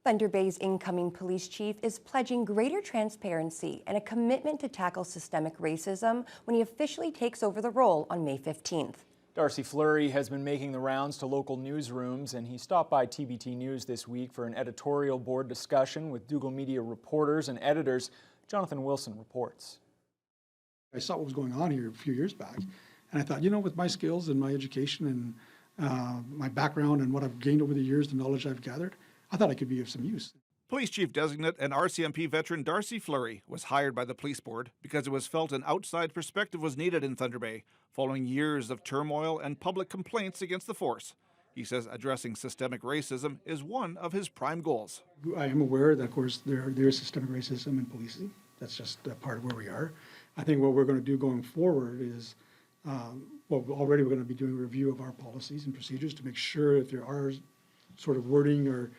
Thunder Bay's incoming police chief is pledging greater transparency and a commitment to tackle systemic racism when he officially takes over the role on May 15th. Darcy Fleury has been making the rounds to local newsrooms, and he stopped by TBT News this week for an editorial board discussion with Dougal Media reporters and editors. Jonathan Wilson reports. I saw what was going on here a few years back, and I thought, with my skills and my education and my background and what I've gained over the years, the knowledge I've gathered, I thought I could be of some use. Police Chief Designate and RCMP veteran Darcy Fleury was hired by the police board because it was felt an outside perspective was needed in Thunder Bay, following years of turmoil and public complaints against the force. He says addressing systemic racism is one of his prime goals. I am aware that, of course, there is systemic racism in policing. That's just a part of where we are. I think what we're going to do going forward is, already we're going to be doing a review of our policies and procedures to make sure if there are sort of wording or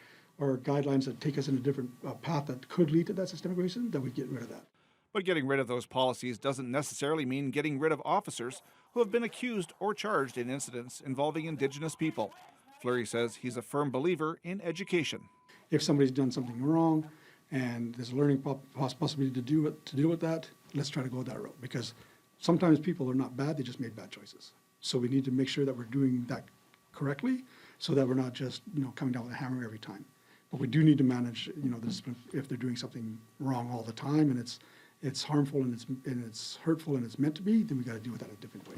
guidelines that take us in a different path that could lead to that systemic racism, that we get rid of that. But getting rid of those policies doesn't necessarily mean getting rid of officers who have been accused or charged in incidents involving Indigenous people. Fleury says he's a firm believer in education. If somebody's done something wrong and there's a learning possibility to deal with that, let's try to go that route, because sometimes people are not bad, they just made bad choices. So we need to make sure that we're doing that correctly so that we're not just coming down with a hammer every time. But we do need to manage the discipline if they're doing something wrong all the time and it's harmful and it's hurtful and it's meant to be, then we got to deal with that a different way.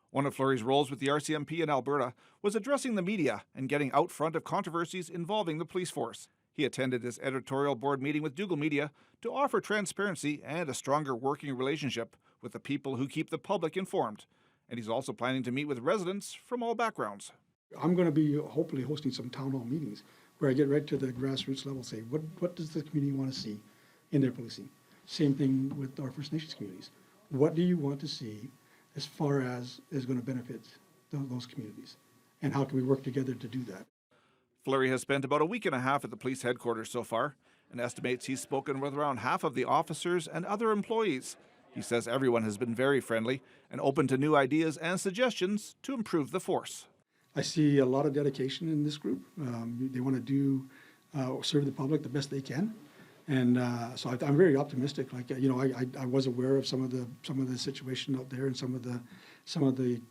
One of Fleury's roles with the RCMP in Alberta was addressing the media and getting out front of controversies involving the police force. He attended his editorial board meeting with Dougal Media to offer transparency and a stronger working relationship with the people who keep the public informed. And he's also planning to meet with residents from all backgrounds. I'm going to be hopefully hosting some town hall meetings where I get right to the grassroots level, say, what does the community want to see in their policing? Same thing with our First Nations communities. What do you want to see as far as is going to benefit those communities? And how can we work together to do that? Fleury has spent about a week and a half at the police headquarters so far and estimates he's spoken with around half of the officers and other employees. He says everyone has been very friendly and open to new ideas and suggestions to improve the force. I see a lot of dedication in this group. They want to serve the public the best they can. And so I'm very optimistic. I was aware of some of the situation out there and some of the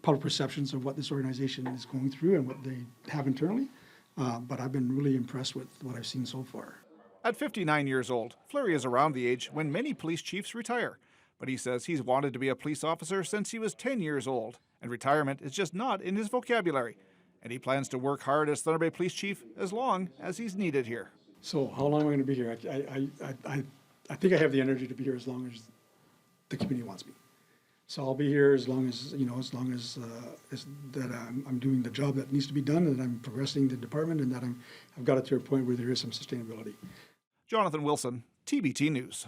public perceptions of what this organization is going through and what they have internally. But I've been really impressed with what I've seen so far. At 59 years old, Fleury is around the age when many police chiefs retire. But he says he's wanted to be a police officer since he was 10 years old, and retirement is just not in his vocabulary. And he plans to work hard as Thunder Bay Police Chief as long as he's needed here. So how long am I going to be here? I think I have the energy to be here as long as the community wants me. So I'll be here as long as that I'm doing the job that needs to be done, and I'm progressing the department, and that I've got it to a point where there is some sustainability. Jonathan Wilson, TBT News.